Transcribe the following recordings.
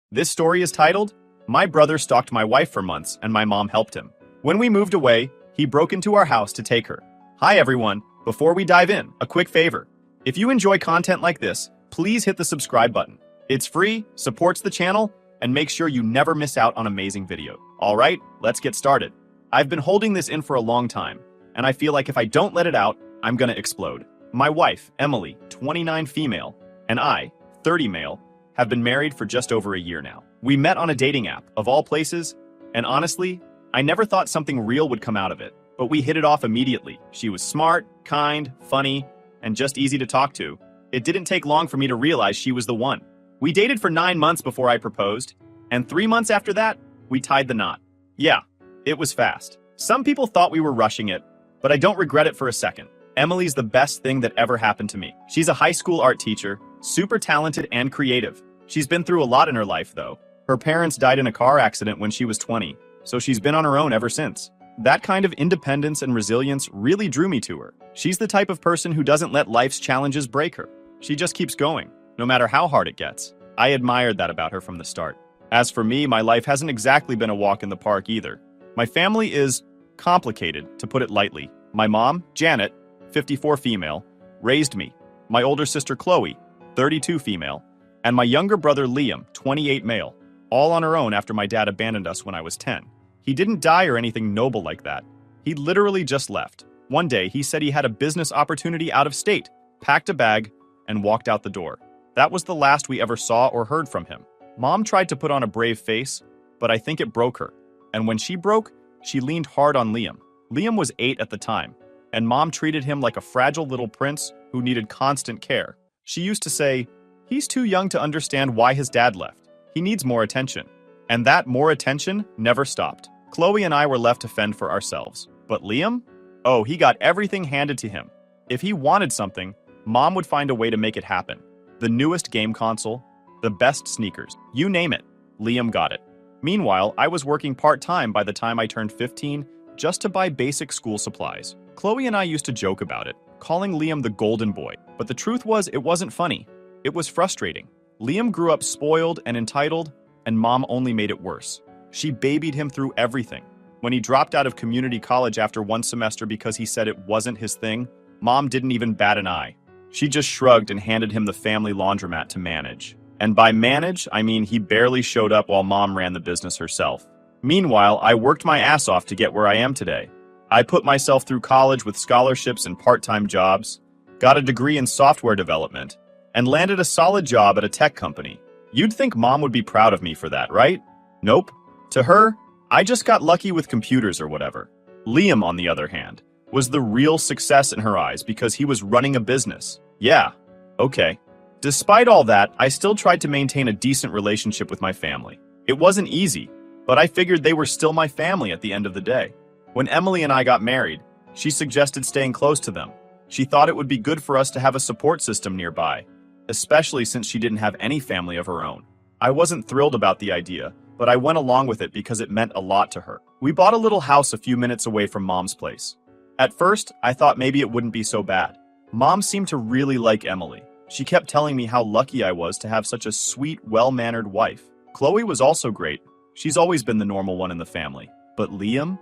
This story is titled, My Brother Stalked My Wife for Months and My Mom Helped Him. When we moved away, he broke into our house to take her. Hi everyone, before we dive in, a quick favor. If you enjoy content like this, please hit the subscribe button. It's free, supports the channel, and makes sure you never miss out on amazing video. Alright, let's get started. I've been holding this in for a long time, and I feel like if I don't let it out, I'm gonna explode. My wife, Emily, 29 female, and I, 30 male, have been married for just over a year now. We met on a dating app, of all places, and honestly, I never thought something real would come out of it, but we hit it off immediately. She was smart, kind, funny, and just easy to talk to. It didn't take long for me to realize she was the one. We dated for 9 months before I proposed, and 3 months after that, we tied the knot. Yeah, it was fast. Some people thought we were rushing it, but I don't regret it for a second. Emily's the best thing that ever happened to me. She's a high school art teacher, super talented and creative. She's been through a lot in her life, though. Her parents died in a car accident when she was 20, so she's been on her own ever since. That kind of independence and resilience really drew me to her. She's the type of person who doesn't let life's challenges break her. She just keeps going, no matter how hard it gets. I admired that about her from the start. As for me, my life hasn't exactly been a walk in the park either. My family is complicated, to put it lightly. My mom, Janet, 54 female, raised me. My older sister Chloe, 32 female, and my younger brother Liam, 28 male, all on her own after my dad abandoned us when I was 10. He didn't die or anything noble like that. He literally just left. One day, he said he had a business opportunity out of state, packed a bag, and walked out the door. That was the last we ever saw or heard from him. Mom tried to put on a brave face, but I think it broke her. And when she broke, she leaned hard on Liam. Liam was 8 at the time, and Mom treated him like a fragile little prince who needed constant care. She used to say, "He's too young to understand why his dad left. He needs more attention." And that more attention never stopped. Chloe and I were left to fend for ourselves. But Liam? Oh, he got everything handed to him. If he wanted something, Mom would find a way to make it happen. The newest game console, the best sneakers, you name it, Liam got it. Meanwhile, I was working part-time by the time I turned 15 just to buy basic school supplies. Chloe and I used to joke about it, calling Liam the golden boy. But the truth was, it wasn't funny. It was frustrating. Liam grew up spoiled and entitled, and Mom only made it worse. She babied him through everything. When he dropped out of community college after one semester because he said it wasn't his thing, Mom didn't even bat an eye. She just shrugged and handed him the family laundromat to manage. And by manage, I mean he barely showed up while Mom ran the business herself. Meanwhile, I worked my ass off to get where I am today. I put myself through college with scholarships and part-time jobs, got a degree in software development, and landed a solid job at a tech company. You'd think Mom would be proud of me for that, right? Nope. To her, I just got lucky with computers or whatever. Liam, on the other hand, was the real success in her eyes because he was running a business. Yeah, okay. Despite all that, I still tried to maintain a decent relationship with my family. It wasn't easy, but I figured they were still my family at the end of the day. When Emily and I got married, she suggested staying close to them. She thought it would be good for us to have a support system nearby, especially since she didn't have any family of her own. I wasn't thrilled about the idea, but I went along with it because it meant a lot to her. We bought a little house a few minutes away from Mom's place. At first, I thought maybe it wouldn't be so bad. Mom seemed to really like Emily. She kept telling me how lucky I was to have such a sweet, well-mannered wife. Chloe was also great. She's always been the normal one in the family. But Liam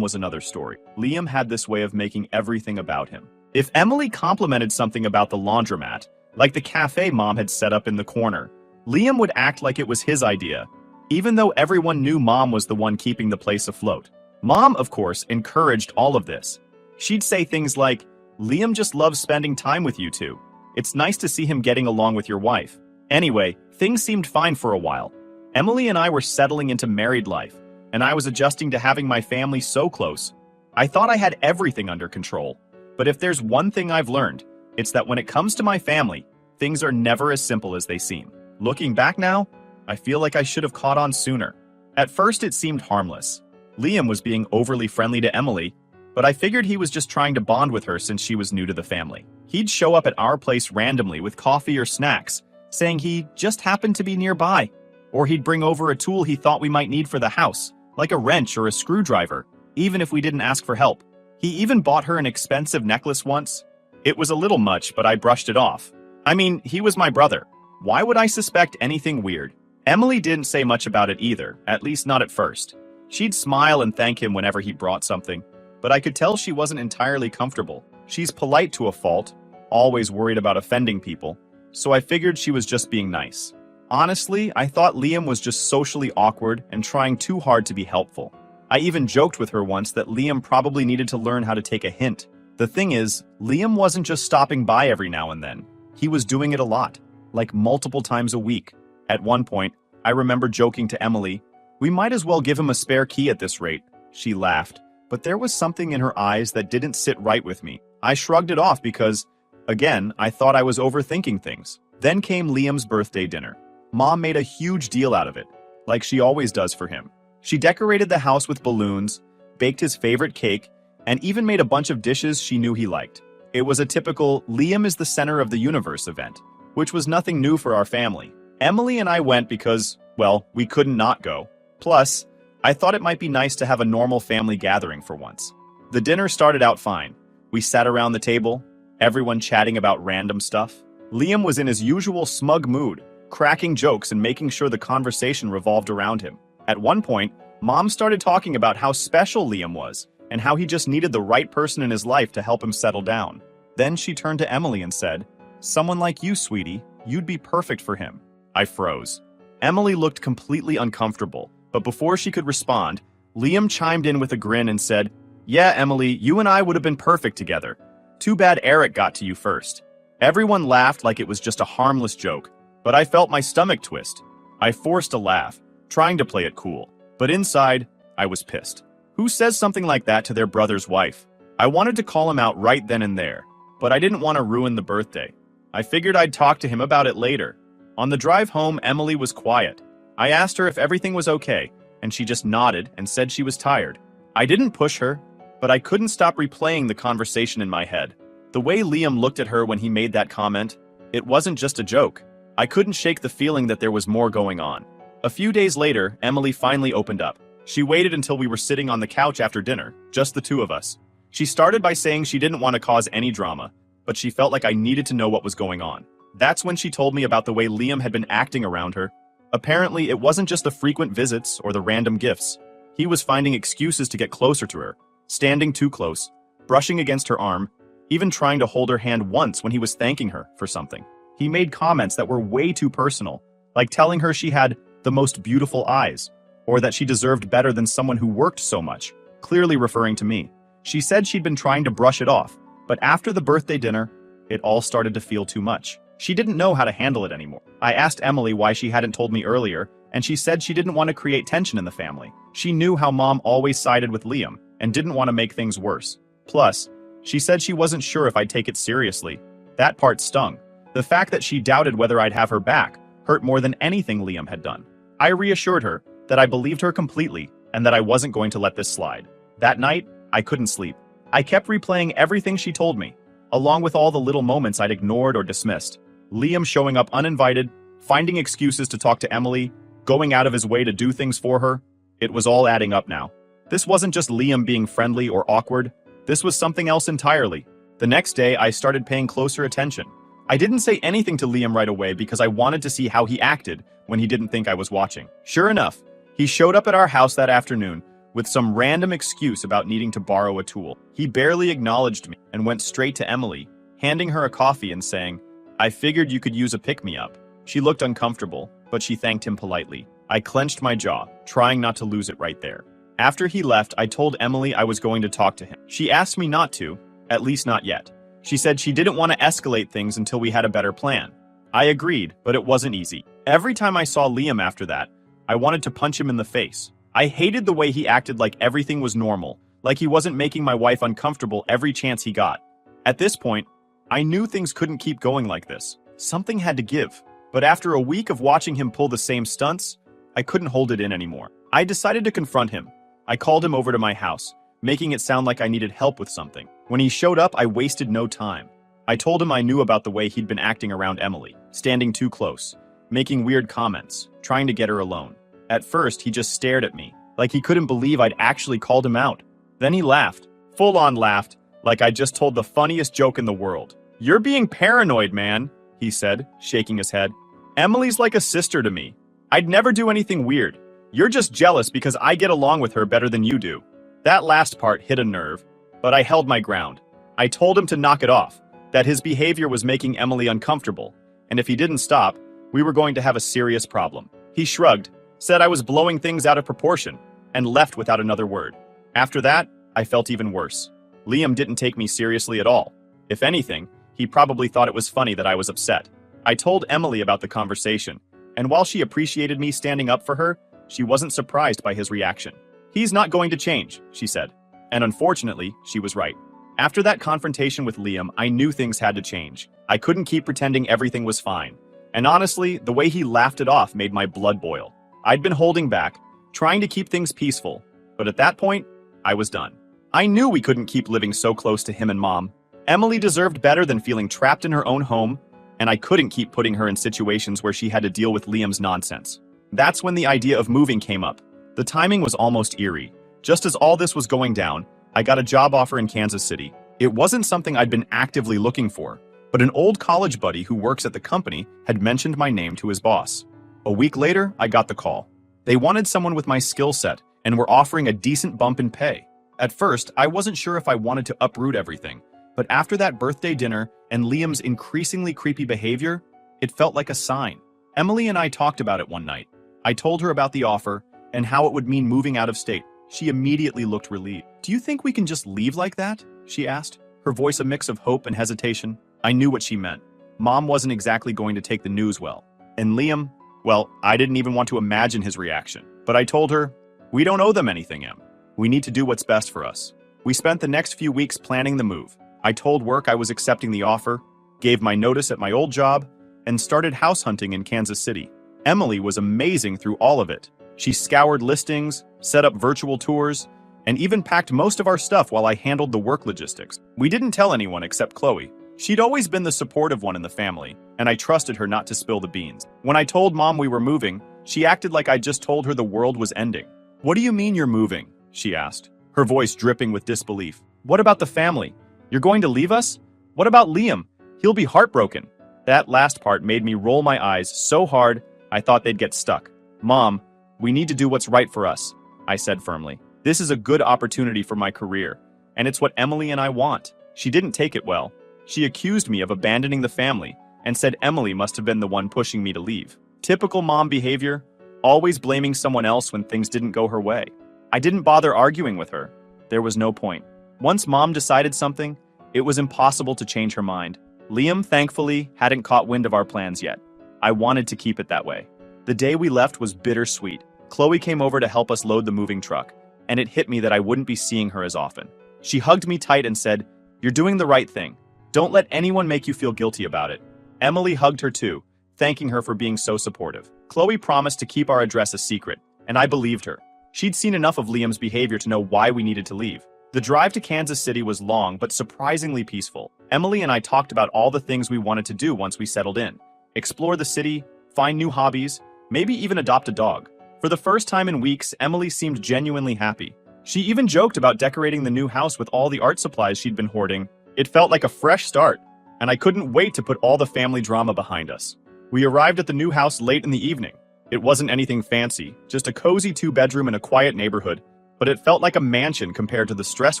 was another story. Liam had this way of making everything about him. If Emily complimented something about the laundromat, like the cafe Mom had set up in the corner, Liam would act like it was his idea, even though everyone knew Mom was the one keeping the place afloat. Mom, of course, encouraged all of this. She'd say things like, "Liam just loves spending time with you two. It's nice to see him getting along with your wife." Anyway, things seemed fine for a while. Emily and I were settling into married life, and I was adjusting to having my family so close. I thought I had everything under control. But if there's one thing I've learned, it's that when it comes to my family, things are never as simple as they seem. Looking back now, I feel like I should have caught on sooner. At first, it seemed harmless. Liam was being overly friendly to Emily, but I figured he was just trying to bond with her since she was new to the family. He'd show up at our place randomly with coffee or snacks, saying he just happened to be nearby. Or he'd bring over a tool he thought we might need for the house, like a wrench or a screwdriver, even if we didn't ask for help. He even bought her an expensive necklace once. It was a little much, but I brushed it off. I mean, he was my brother. Why would I suspect anything weird? Emily didn't say much about it either, at least not at first. She'd smile and thank him whenever he brought something, but I could tell she wasn't entirely comfortable. She's polite to a fault, always worried about offending people, so I figured she was just being nice. Honestly, I thought Liam was just socially awkward and trying too hard to be helpful. I even joked with her once that Liam probably needed to learn how to take a hint. The thing is, Liam wasn't just stopping by every now and then. He was doing it a lot, like multiple times a week. At one point, I remember joking to Emily, "We might as well give him a spare key at this rate." She laughed, but there was something in her eyes that didn't sit right with me. I shrugged it off because, again, I thought I was overthinking things. Then came Liam's birthday dinner. Mom made a huge deal out of it, like she always does for him. She decorated the house with balloons, baked his favorite cake, and even made a bunch of dishes she knew he liked. It was a typical Liam is the center of the universe event, which was nothing new for our family. Emily and I went because, well, we couldn't not go. Plus, I thought it might be nice to have a normal family gathering for once. The dinner started out fine. We sat around the table, everyone chatting about random stuff. Liam was in his usual smug mood, cracking jokes and making sure the conversation revolved around him. At one point, Mom started talking about how special Liam was and how he just needed the right person in his life to help him settle down. Then she turned to Emily and said, "Someone like you, sweetie, you'd be perfect for him." I froze. Emily looked completely uncomfortable, but before she could respond, Liam chimed in with a grin and said, "Yeah, Emily, you and I would have been perfect together. Too bad Eric got to you first." Everyone laughed like it was just a harmless joke, but I felt my stomach twist. I forced a laugh, trying to play it cool, but inside, I was pissed. Who says something like that to their brother's wife? I wanted to call him out right then and there, but I didn't want to ruin the birthday. I figured I'd talk to him about it later. On the drive home, Emily was quiet. I asked her if everything was okay, and she just nodded and said she was tired. I didn't push her, but I couldn't stop replaying the conversation in my head. The way Liam looked at her when he made that comment, it wasn't just a joke. I couldn't shake the feeling that there was more going on. A few days later, Emily finally opened up. She waited until we were sitting on the couch after dinner, just the two of us. She started by saying she didn't want to cause any drama, but she felt like I needed to know what was going on. That's when she told me about the way Liam had been acting around her. Apparently, it wasn't just the frequent visits or the random gifts. He was finding excuses to get closer to her, standing too close, brushing against her arm, even trying to hold her hand once when he was thanking her for something. He made comments that were way too personal, like telling her she had the most beautiful eyes, or that she deserved better than someone who worked so much, clearly referring to me. She said she'd been trying to brush it off, but after the birthday dinner, it all started to feel too much. She didn't know how to handle it anymore. I asked Emily why she hadn't told me earlier, and she said she didn't want to create tension in the family. She knew how Mom always sided with Liam and didn't want to make things worse. Plus, she said she wasn't sure if I'd take it seriously. That part stung. The fact that she doubted whether I'd have her back hurt more than anything Liam had done. I reassured her that I believed her completely and that I wasn't going to let this slide. That night, I couldn't sleep. I kept replaying everything she told me, along with all the little moments I'd ignored or dismissed. Liam showing up uninvited, finding excuses to talk to Emily, going out of his way to do things for her. It was all adding up now. This wasn't just Liam being friendly or awkward. This was something else entirely. The next day, I started paying closer attention. I didn't say anything to Liam right away because I wanted to see how he acted when he didn't think I was watching. Sure enough, he showed up at our house that afternoon with some random excuse about needing to borrow a tool. He barely acknowledged me and went straight to Emily, handing her a coffee and saying, "I figured you could use a pick-me-up." She looked uncomfortable, but she thanked him politely. I clenched my jaw, trying not to lose it right there. After he left, I told Emily I was going to talk to him. She asked me not to, at least not yet. She said she didn't want to escalate things until we had a better plan. I agreed, but it wasn't easy. Every time I saw Liam after that, I wanted to punch him in the face. I hated the way he acted like everything was normal, like he wasn't making my wife uncomfortable every chance he got. At this point, I knew things couldn't keep going like this. Something had to give. But after a week of watching him pull the same stunts, I couldn't hold it in anymore. I decided to confront him. I called him over to my house, making it sound like I needed help with something. When he showed up, I wasted no time. I told him I knew about the way he'd been acting around Emily, standing too close, making weird comments, trying to get her alone. At first, he just stared at me, like he couldn't believe I'd actually called him out. Then he laughed, full-on laughed, like I just told the funniest joke in the world. "You're being paranoid, man," he said, shaking his head. "Emily's like a sister to me. I'd never do anything weird. You're just jealous because I get along with her better than you do. That last part hit a nerve, but I held my ground. I told him to knock it off, that his behavior was making Emily uncomfortable, and if he didn't stop, we were going to have a serious problem. He shrugged, said I was blowing things out of proportion, and left without another word. After that, I felt even worse. Liam didn't take me seriously at all. If anything, he probably thought it was funny that I was upset. I told Emily about the conversation, and while she appreciated me standing up for her, she wasn't surprised by his reaction. He's not going to change, she said. And unfortunately, she was right. After that confrontation with Liam, I knew things had to change. I couldn't keep pretending everything was fine. And honestly, the way he laughed it off made my blood boil. I'd been holding back, trying to keep things peaceful, but at that point, I was done. I knew we couldn't keep living so close to him and Mom. Emily deserved better than feeling trapped in her own home, and I couldn't keep putting her in situations where she had to deal with Liam's nonsense. That's when the idea of moving came up. The timing was almost eerie. Just as all this was going down, I got a job offer in Kansas City. It wasn't something I'd been actively looking for, but an old college buddy who works at the company had mentioned my name to his boss. A week later, I got the call. They wanted someone with my skill set and were offering a decent bump in pay. At first, I wasn't sure if I wanted to uproot everything, but after that birthday dinner and Liam's increasingly creepy behavior, it felt like a sign. Emily and I talked about it one night. I told her about the offer and how it would mean moving out of state. She immediately looked relieved. "Do you think we can just leave like that?" she asked, her voice a mix of hope and hesitation. I knew what she meant. Mom wasn't exactly going to take the news well. And Liam, well, I didn't even want to imagine his reaction. But I told her, "We don't owe them anything, Em. We need to do what's best for us." We spent the next few weeks planning the move. I told work I was accepting the offer, gave my notice at my old job, and started house hunting in Kansas City. Emily was amazing through all of it. She scoured listings, set up virtual tours, and even packed most of our stuff while I handled the work logistics. We didn't tell anyone except Chloe. She'd always been the supportive one in the family, and I trusted her not to spill the beans. When I told Mom we were moving, she acted like I'd just told her the world was ending. "What do you mean you're moving?" she asked, her voice dripping with disbelief. "What about the family? You're going to leave us? What about Liam? He'll be heartbroken." That last part made me roll my eyes so hard I thought they'd get stuck. "Mom, we need to do what's right for us," I said firmly. "This is a good opportunity for my career, and it's what Emily and I want." She didn't take it well. She accused me of abandoning the family and said Emily must have been the one pushing me to leave. Typical mom behavior, always blaming someone else when things didn't go her way. I didn't bother arguing with her. There was no point. Once Mom decided something, it was impossible to change her mind. Liam, thankfully, hadn't caught wind of our plans yet. I wanted to keep it that way. The day we left was bittersweet. Chloe came over to help us load the moving truck, and it hit me that I wouldn't be seeing her as often. She hugged me tight and said, "You're doing the right thing. Don't let anyone make you feel guilty about it." Emily hugged her too, thanking her for being so supportive. Chloe promised to keep our address a secret, and I believed her. She'd seen enough of Liam's behavior to know why we needed to leave. The drive to Kansas City was long but surprisingly peaceful. Emily and I talked about all the things we wanted to do once we settled in. Explore the city, find new hobbies, maybe even adopt a dog. For the first time in weeks, Emily seemed genuinely happy. She even joked about decorating the new house with all the art supplies she'd been hoarding. It felt like a fresh start, and I couldn't wait to put all the family drama behind us. We arrived at the new house late in the evening. It wasn't anything fancy, just a cozy 2-bedroom in a quiet neighborhood, but it felt like a mansion compared to the stress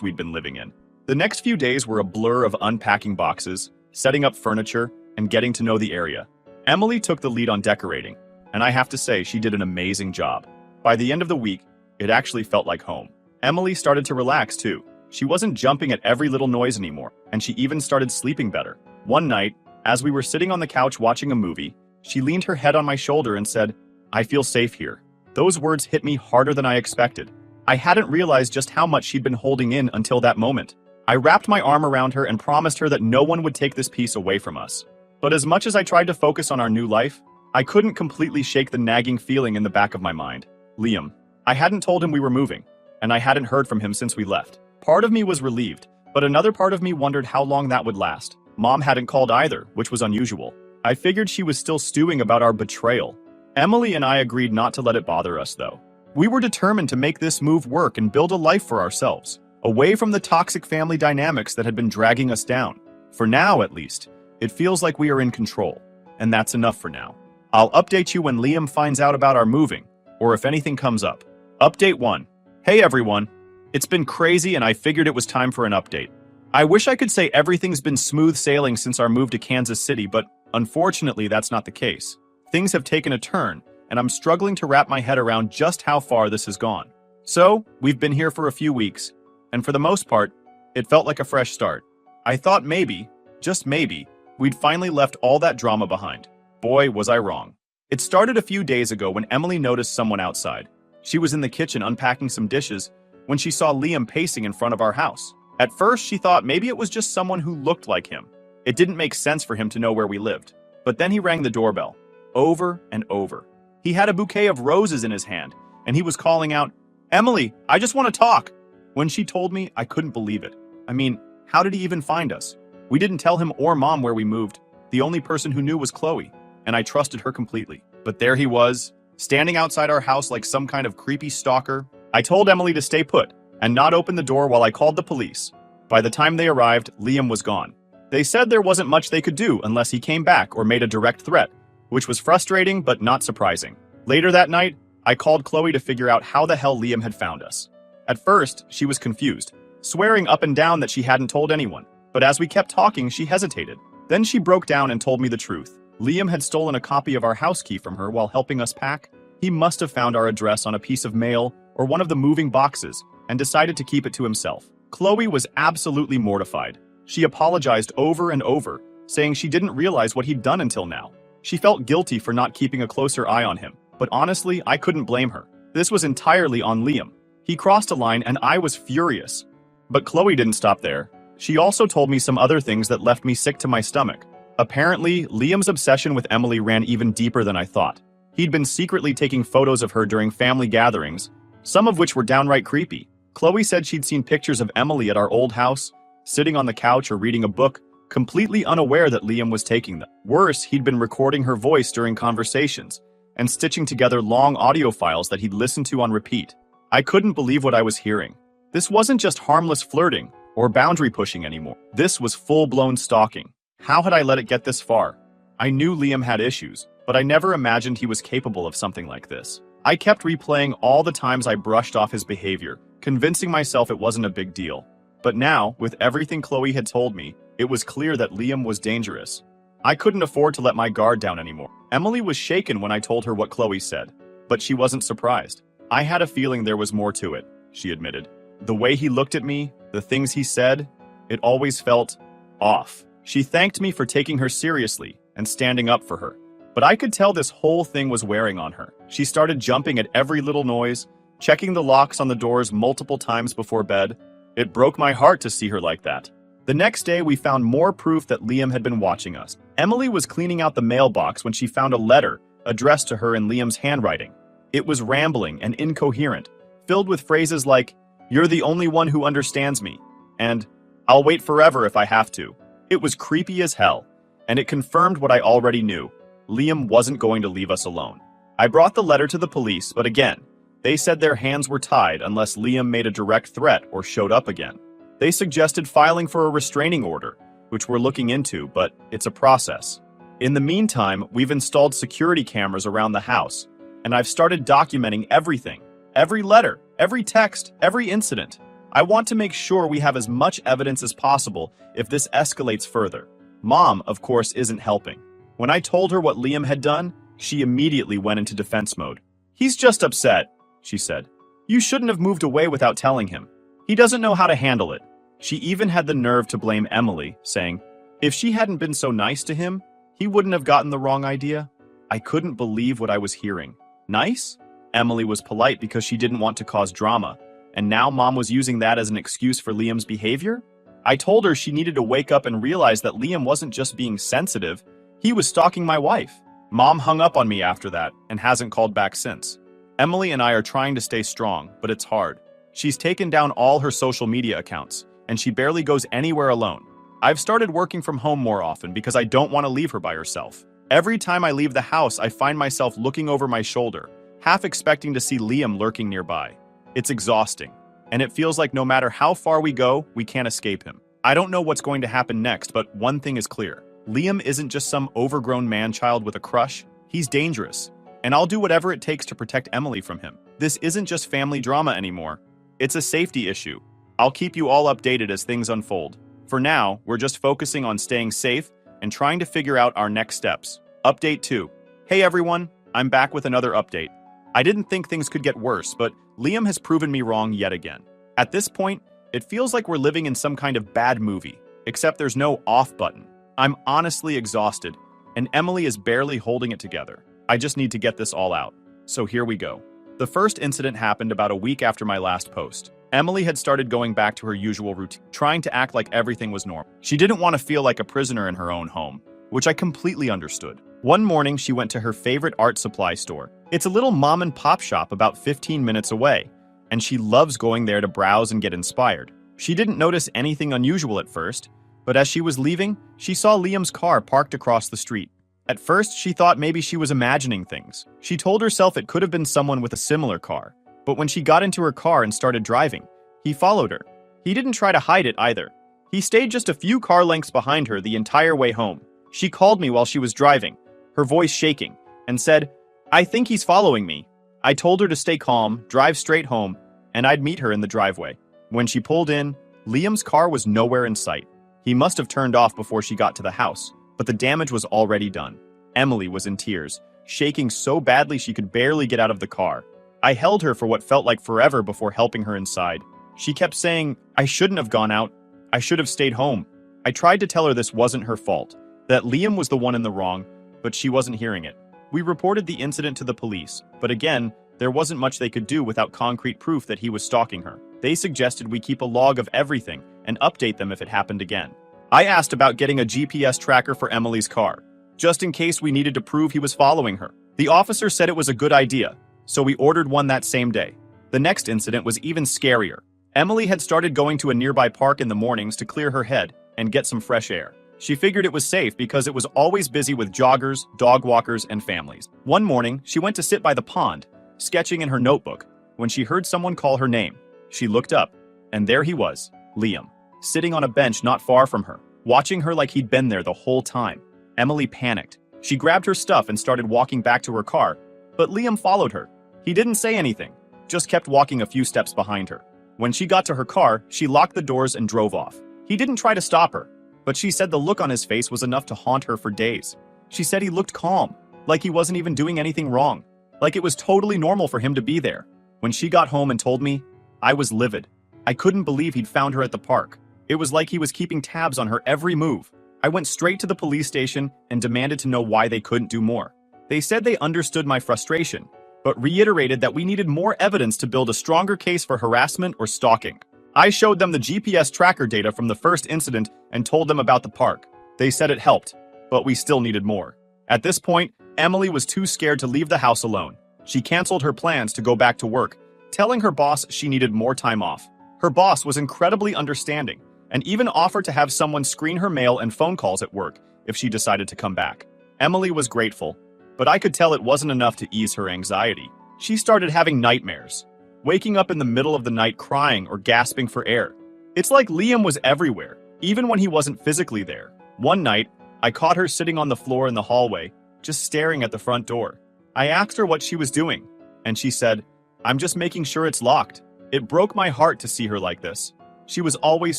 we'd been living in. The next few days were a blur of unpacking boxes, setting up furniture, and getting to know the area. Emily took the lead on decorating, and I have to say she did an amazing job. By the end of the week, it actually felt like home. Emily started to relax too. She wasn't jumping at every little noise anymore, and she even started sleeping better. One night, as we were sitting on the couch watching a movie, she leaned her head on my shoulder and said, "I feel safe here." Those words hit me harder than I expected. I hadn't realized just how much she'd been holding in until that moment. I wrapped my arm around her and promised her that no one would take this piece away from us. But as much as I tried to focus on our new life, I couldn't completely shake the nagging feeling in the back of my mind. Liam. I hadn't told him we were moving, and I hadn't heard from him since we left. Part of me was relieved, but another part of me wondered how long that would last. Mom hadn't called either, which was unusual. I figured she was still stewing about our betrayal. Emily and I agreed not to let it bother us, though. We were determined to make this move work and build a life for ourselves, away from the toxic family dynamics that had been dragging us down. For now, at least, it feels like we are in control, and that's enough for now. I'll update you when Liam finds out about our moving, or if anything comes up. Update 1. Hey everyone. It's been crazy and I figured it was time for an update. I wish I could say everything's been smooth sailing since our move to Kansas City, but unfortunately that's not the case. Things have taken a turn, and I'm struggling to wrap my head around just how far this has gone. So, we've been here for a few weeks, and for the most part, it felt like a fresh start. I thought maybe, just maybe, we'd finally left all that drama behind. Boy, was I wrong. It started a few days ago when Emily noticed someone outside. She was in the kitchen unpacking some dishes when she saw Liam pacing in front of our house. At first, she thought maybe it was just someone who looked like him. It didn't make sense for him to know where we lived. But then he rang the doorbell, over and over. He had a bouquet of roses in his hand, and he was calling out, "Emily, I just want to talk." When she told me, I couldn't believe it. I mean, how did he even find us? We didn't tell him or Mom where we moved. The only person who knew was Chloe, and I trusted her completely. But there he was, standing outside our house like some kind of creepy stalker. I told Emily to stay put and not open the door while I called the police. By the time they arrived, Liam was gone. They said there wasn't much they could do unless he came back or made a direct threat, which was frustrating but not surprising. Later that night, I called Chloe to figure out how the hell Liam had found us. At first, she was confused, swearing up and down that she hadn't told anyone. But as we kept talking, she hesitated. Then she broke down and told me the truth. Liam had stolen a copy of our house key from her while helping us pack. He must have found our address on a piece of mail or one of the moving boxes and decided to keep it to himself. Chloe was absolutely mortified. She apologized over and over, saying she didn't realize what he'd done until now. She felt guilty for not keeping a closer eye on him, but honestly, I couldn't blame her. This was entirely on Liam. He crossed a line and I was furious. But Chloe didn't stop there. She also told me some other things that left me sick to my stomach. Apparently, Liam's obsession with Emily ran even deeper than I thought. He'd been secretly taking photos of her during family gatherings, some of which were downright creepy. Chloe said she'd seen pictures of Emily at our old house, sitting on the couch or reading a book, completely unaware that Liam was taking them. Worse, he'd been recording her voice during conversations and stitching together long audio files that he'd listened to on repeat. I couldn't believe what I was hearing. This wasn't just harmless flirting or boundary pushing anymore. This was full-blown stalking. How had I let it get this far? I knew Liam had issues, but I never imagined he was capable of something like this. I kept replaying all the times I brushed off his behavior, convincing myself it wasn't a big deal. But now, with everything Chloe had told me, it was clear that Liam was dangerous. I couldn't afford to let my guard down anymore. Emily was shaken when I told her what Chloe said, but she wasn't surprised. I had a feeling there was more to it, she admitted. The way he looked at me, the things he said, it always felt off. She thanked me for taking her seriously and standing up for her. But I could tell this whole thing was wearing on her. She started jumping at every little noise, checking the locks on the doors multiple times before bed. It broke my heart to see her like that. The next day, we found more proof that Liam had been watching us. Emily was cleaning out the mailbox when she found a letter addressed to her in Liam's handwriting. It was rambling and incoherent, filled with phrases like, "You're the only one who understands me," and "I'll wait forever if I have to." It was creepy as hell, and it confirmed what I already knew. Liam wasn't going to leave us alone. I brought the letter to the police, but again, they said their hands were tied unless Liam made a direct threat or showed up again. They suggested filing for a restraining order, which we're looking into, but it's a process. In the meantime, we've installed security cameras around the house, and I've started documenting everything. Every letter, every text, every incident. I want to make sure we have as much evidence as possible if this escalates further. Mom, of course, isn't helping. When I told her what Liam had done, she immediately went into defense mode. "He's just upset," she said. "You shouldn't have moved away without telling him. He doesn't know how to handle it." She even had the nerve to blame Emily, saying, "If she hadn't been so nice to him, he wouldn't have gotten the wrong idea." I couldn't believe what I was hearing. Nice? Emily was polite because she didn't want to cause drama, and now Mom was using that as an excuse for Liam's behavior? I told her she needed to wake up and realize that Liam wasn't just being sensitive, he was stalking my wife. Mom hung up on me after that and hasn't called back since. Emily and I are trying to stay strong, but it's hard. She's taken down all her social media accounts, and she barely goes anywhere alone. I've started working from home more often because I don't want to leave her by herself. Every time I leave the house, I find myself looking over my shoulder, half expecting to see Liam lurking nearby. It's exhausting, and it feels like no matter how far we go, we can't escape him. I don't know what's going to happen next, but one thing is clear. Liam isn't just some overgrown man-child with a crush. He's dangerous, and I'll do whatever it takes to protect Emily from him. This isn't just family drama anymore. It's a safety issue. I'll keep you all updated as things unfold. For now, we're just focusing on staying safe and trying to figure out our next steps. Update 2. Hey everyone, I'm back with another update. I didn't think things could get worse, but Liam has proven me wrong yet again. At this point, it feels like we're living in some kind of bad movie, except there's no off button. I'm honestly exhausted, and Emily is barely holding it together. I just need to get this all out. So here we go. The first incident happened about a week after my last post. Emily had started going back to her usual routine, trying to act like everything was normal. She didn't want to feel like a prisoner in her own home, which I completely understood. One morning, she went to her favorite art supply store. It's a little mom and pop shop about 15 minutes away, and she loves going there to browse and get inspired. She didn't notice anything unusual at first, but as she was leaving, she saw Liam's car parked across the street. At first, she thought maybe she was imagining things. She told herself it could have been someone with a similar car. But when she got into her car and started driving, he followed her. He didn't try to hide it either. He stayed just a few car lengths behind her the entire way home. She called me while she was driving, her voice shaking, and said, "I think he's following me." I told her to stay calm, drive straight home, and I'd meet her in the driveway. When she pulled in, Liam's car was nowhere in sight. He must have turned off before she got to the house, but the damage was already done. Emily was in tears, shaking so badly she could barely get out of the car. I held her for what felt like forever before helping her inside. She kept saying, "I shouldn't have gone out. I should have stayed home." I tried to tell her this wasn't her fault, that Liam was the one in the wrong, but she wasn't hearing it. We reported the incident to the police, but again, there wasn't much they could do without concrete proof that he was stalking her. They suggested we keep a log of everything and update them if it happened again. I asked about getting a GPS tracker for Emily's car, just in case we needed to prove he was following her. The officer said it was a good idea, so we ordered one that same day. The next incident was even scarier. Emily had started going to a nearby park in the mornings to clear her head and get some fresh air. She figured it was safe because it was always busy with joggers, dog walkers, and families. One morning, she went to sit by the pond, sketching in her notebook, when she heard someone call her name. She looked up, and there he was, Liam, sitting on a bench not far from her, watching her like he'd been there the whole time. Emily panicked. She grabbed her stuff and started walking back to her car, but Liam followed her. He didn't say anything, just kept walking a few steps behind her. When she got to her car, she locked the doors and drove off. He didn't try to stop her, but she said the look on his face was enough to haunt her for days. She said he looked calm, like he wasn't even doing anything wrong, like it was totally normal for him to be there. When she got home and told me, I was livid. I couldn't believe he'd found her at the park. It was like he was keeping tabs on her every move. I went straight to the police station and demanded to know why they couldn't do more. They said they understood my frustration, but reiterated that we needed more evidence to build a stronger case for harassment or stalking. I showed them the GPS tracker data from the first incident and told them about the park. They said it helped, but we still needed more. At this point, Emily was too scared to leave the house alone. She canceled her plans to go back to work, telling her boss she needed more time off. Her boss was incredibly understanding and even offered to have someone screen her mail and phone calls at work if she decided to come back. Emily was grateful, but I could tell it wasn't enough to ease her anxiety. She started having nightmares, waking up in the middle of the night crying or gasping for air. It's like Liam was everywhere, even when he wasn't physically there. One night, I caught her sitting on the floor in the hallway, just staring at the front door. I asked her what she was doing, and she said, "I'm just making sure it's locked." It broke my heart to see her like this. She was always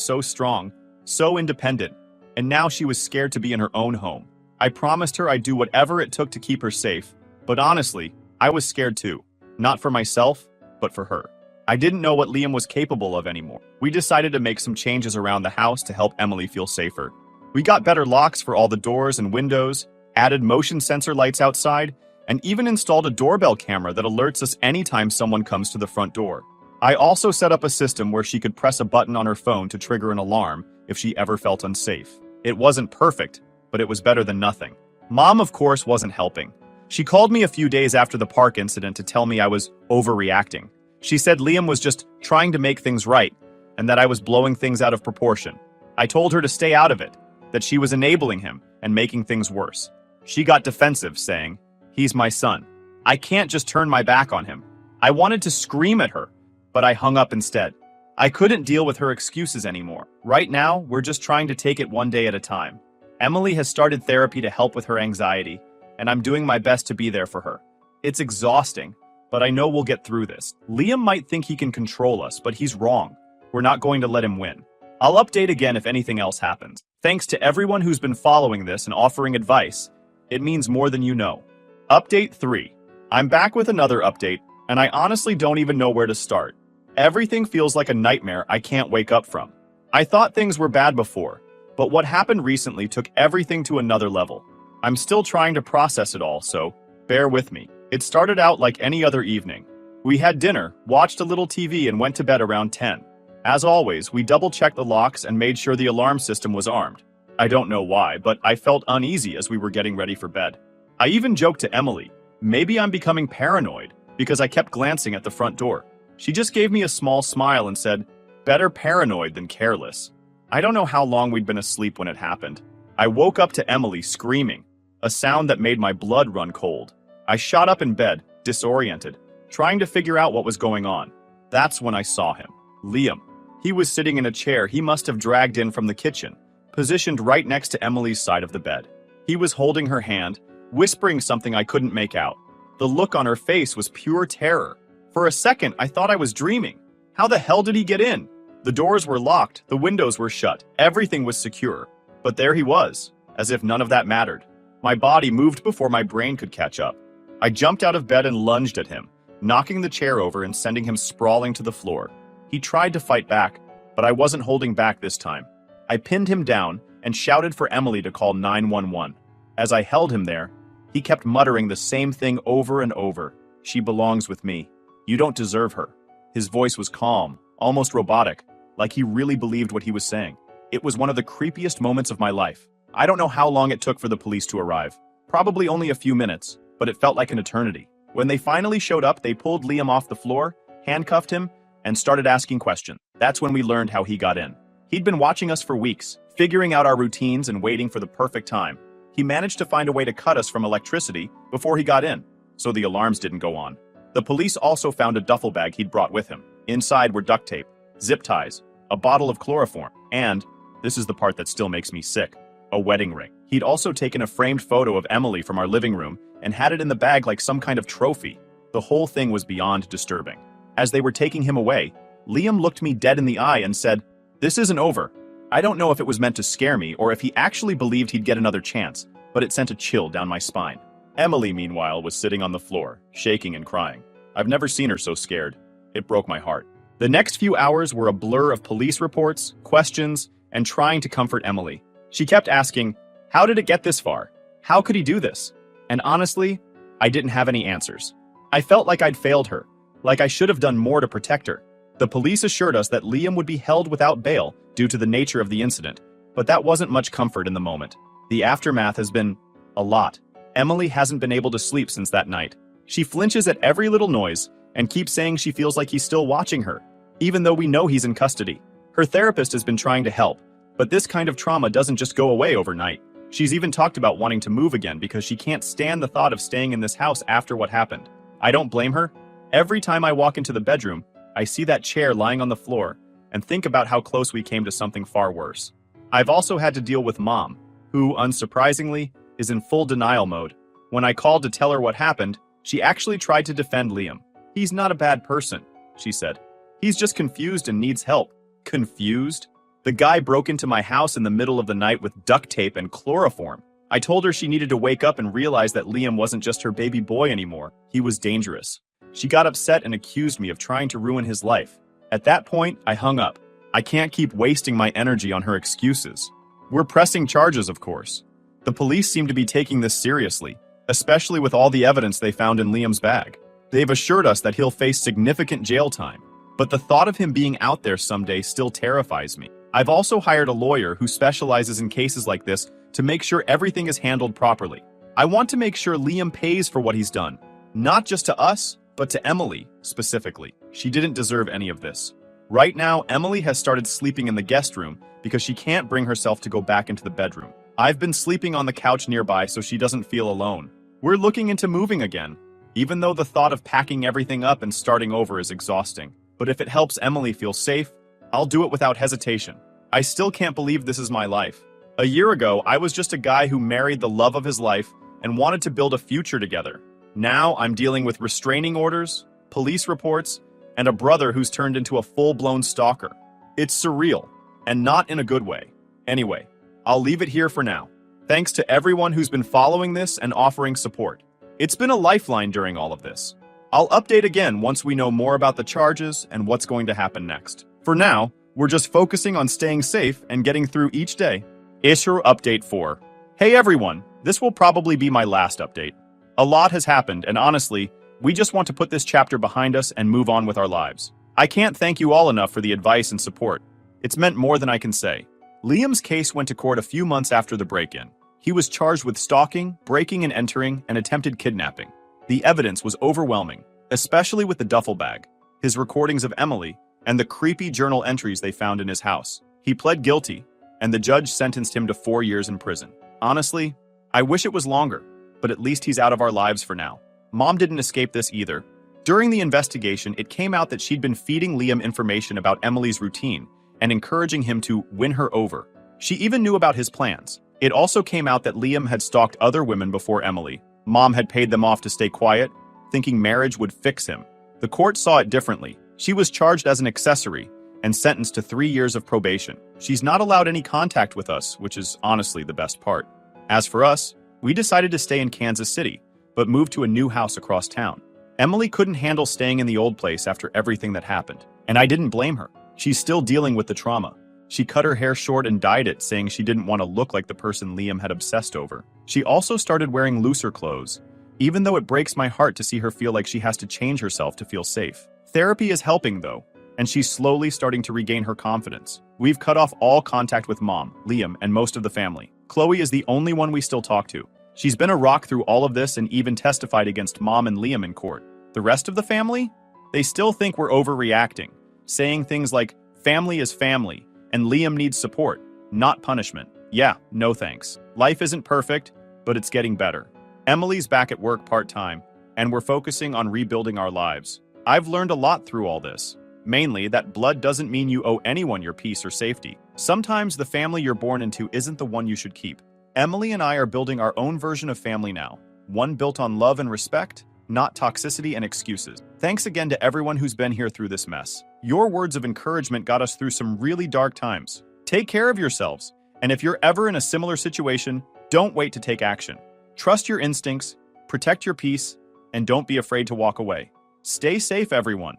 so strong, so independent, and now she was scared to be in her own home. I promised her I'd do whatever it took to keep her safe, but honestly, I was scared too. Not for myself, but for her. I didn't know what Liam was capable of anymore. We decided to make some changes around the house to help Emily feel safer. We got better locks for all the doors and windows, added motion sensor lights outside, and even installed a doorbell camera that alerts us anytime someone comes to the front door. I also set up a system where she could press a button on her phone to trigger an alarm if she ever felt unsafe. It wasn't perfect, but it was better than nothing. Mom, of course, wasn't helping. She called me a few days after the park incident to tell me I was overreacting. She said Liam was just trying to make things right, and that I was blowing things out of proportion. I told her to stay out of it, that she was enabling him and making things worse. She got defensive, saying, "He's my son. I can't just turn my back on him." I wanted to scream at her, but I hung up instead. I couldn't deal with her excuses anymore. Right now, we're just trying to take it one day at a time. Emily has started therapy to help with her anxiety, and I'm doing my best to be there for her. It's exhausting, but I know we'll get through this. Liam might think he can control us, but he's wrong. We're not going to let him win. I'll update again if anything else happens. Thanks to everyone who's been following this and offering advice. It means more than you know. Update 3. I'm back with another update, and I honestly don't even know where to start. Everything feels like a nightmare I can't wake up from. I thought things were bad before, but what happened recently took everything to another level. I'm still trying to process it all, so bear with me. It started out like any other evening. We had dinner, watched a little TV, and went to bed around 10. As always, we double-checked the locks and made sure the alarm system was armed. I don't know why, but I felt uneasy as we were getting ready for bed. I even joked to Emily, maybe I'm becoming paranoid, because I kept glancing at the front door. She just gave me a small smile and said, better paranoid than careless. I don't know how long we'd been asleep when it happened. I woke up to Emily screaming, a sound that made my blood run cold. I shot up in bed, disoriented, trying to figure out what was going on. That's when I saw him. Liam. He was sitting in a chair he must have dragged in from the kitchen, positioned right next to Emily's side of the bed. He was holding her hand, whispering something I couldn't make out. The look on her face was pure terror. For a second, I thought I was dreaming. How the hell did he get in? The doors were locked, the windows were shut, everything was secure. But there he was, as if none of that mattered. My body moved before my brain could catch up. I jumped out of bed and lunged at him, knocking the chair over and sending him sprawling to the floor. He tried to fight back, but I wasn't holding back this time. I pinned him down and shouted for Emily to call 911. As I held him there, he kept muttering the same thing over and over. She belongs with me. You don't deserve her. His voice was calm, almost robotic, like he really believed what he was saying. It was one of the creepiest moments of my life. I don't know how long it took for the police to arrive. Probably only a few minutes, but it felt like an eternity. When they finally showed up, they pulled Liam off the floor, handcuffed him, and started asking questions. That's when we learned how he got in. He'd been watching us for weeks, figuring out our routines and waiting for the perfect time. He managed to find a way to cut us from electricity before he got in, so the alarms didn't go on. The police also found a duffel bag he'd brought with him. Inside were duct tape, zip ties, a bottle of chloroform, and, this is the part that still makes me sick, a wedding ring. He'd also taken a framed photo of Emily from our living room and had it in the bag like some kind of trophy. The whole thing was beyond disturbing. As they were taking him away, Liam looked me dead in the eye and said, "This isn't over." I don't know if it was meant to scare me or if he actually believed he'd get another chance, but it sent a chill down my spine. Emily, meanwhile, was sitting on the floor, shaking and crying. I've never seen her so scared. It broke my heart. The next few hours were a blur of police reports, questions, and trying to comfort Emily. She kept asking, how did it get this far? How could he do this? And honestly, I didn't have any answers. I felt like I'd failed her, like I should have done more to protect her. The police assured us that Liam would be held without bail due to the nature of the incident, but that wasn't much comfort in the moment. The aftermath has been a lot. Emily hasn't been able to sleep since that night. She flinches at every little noise and keeps saying she feels like he's still watching her, even though we know he's in custody. Her therapist has been trying to help, but this kind of trauma doesn't just go away overnight. She's even talked about wanting to move again because she can't stand the thought of staying in this house after what happened. I don't blame her. Every time I walk into the bedroom, I see that chair lying on the floor and think about how close we came to something far worse. I've also had to deal with Mom, who, unsurprisingly, is in full denial mode. When I called to tell her what happened, she actually tried to defend Liam. He's not a bad person, she said. He's just confused and needs help. Confused? The guy broke into my house in the middle of the night with duct tape and chloroform. I told her she needed to wake up and realize that Liam wasn't just her baby boy anymore. He was dangerous. She got upset and accused me of trying to ruin his life. At that point, I hung up. I can't keep wasting my energy on her excuses. We're pressing charges, of course. The police seem to be taking this seriously, especially with all the evidence they found in Liam's bag. They've assured us that he'll face significant jail time, but the thought of him being out there someday still terrifies me. I've also hired a lawyer who specializes in cases like this to make sure everything is handled properly. I want to make sure Liam pays for what he's done, not just to us, but to Emily, specifically. She didn't deserve any of this. Right now, Emily has started sleeping in the guest room because she can't bring herself to go back into the bedroom. I've been sleeping on the couch nearby so she doesn't feel alone. We're looking into moving again, even though the thought of packing everything up and starting over is exhausting. But if it helps Emily feel safe, I'll do it without hesitation. I still can't believe this is my life. A year ago, I was just a guy who married the love of his life and wanted to build a future together. Now I'm dealing with restraining orders, police reports, and a brother who's turned into a full-blown stalker. It's surreal, and not in a good way. Anyway, I'll leave it here for now. Thanks to everyone who's been following this and offering support. It's been a lifeline during all of this. I'll update again once we know more about the charges and what's going to happen next. For now, we're just focusing on staying safe and getting through each day. Issue Update 4. Hey everyone, this will probably be my last update. A lot has happened, and honestly, we just want to put this chapter behind us and move on with our lives. I can't thank you all enough for the advice and support. It's meant more than I can say. Liam's case went to court a few months after the break-in. He was charged with stalking, breaking and entering, and attempted kidnapping. The evidence was overwhelming, especially with the duffel bag, his recordings of Emily, and the creepy journal entries they found in his house. He pled guilty, and the judge sentenced him to 4 years in prison. Honestly, I wish it was longer, but at least he's out of our lives for now. Mom didn't escape this either. During the investigation, it came out that she'd been feeding Liam information about Emily's routine and encouraging him to win her over. She even knew about his plans. It also came out that Liam had stalked other women before Emily. Mom had paid them off to stay quiet, thinking marriage would fix him. The court saw it differently. She was charged as an accessory and sentenced to 3 years of probation. She's not allowed any contact with us, which is honestly the best part. As for us, we decided to stay in Kansas City, but moved to a new house across town. Emily couldn't handle staying in the old place after everything that happened, and I didn't blame her. She's still dealing with the trauma. She cut her hair short and dyed it, saying she didn't want to look like the person Liam had obsessed over. She also started wearing looser clothes, even though it breaks my heart to see her feel like she has to change herself to feel safe. Therapy is helping, though, and she's slowly starting to regain her confidence. We've cut off all contact with Mom, Liam, and most of the family. Chloe is the only one we still talk to. She's been a rock through all of this and even testified against Mom and Liam in court. The rest of the family? They still think we're overreacting, saying things like, family is family, and Liam needs support, not punishment. Yeah, no thanks. Life isn't perfect, but it's getting better. Emily's back at work part-time, and we're focusing on rebuilding our lives. I've learned a lot through all this. Mainly that blood doesn't mean you owe anyone your peace or safety. Sometimes the family you're born into isn't the one you should keep. Emily and I are building our own version of family now, one built on love and respect, not toxicity and excuses. Thanks again to everyone who's been here through this mess. Your words of encouragement got us through some really dark times. Take care of yourselves, and if you're ever in a similar situation, don't wait to take action. Trust your instincts, protect your peace, and don't be afraid to walk away. Stay safe, everyone.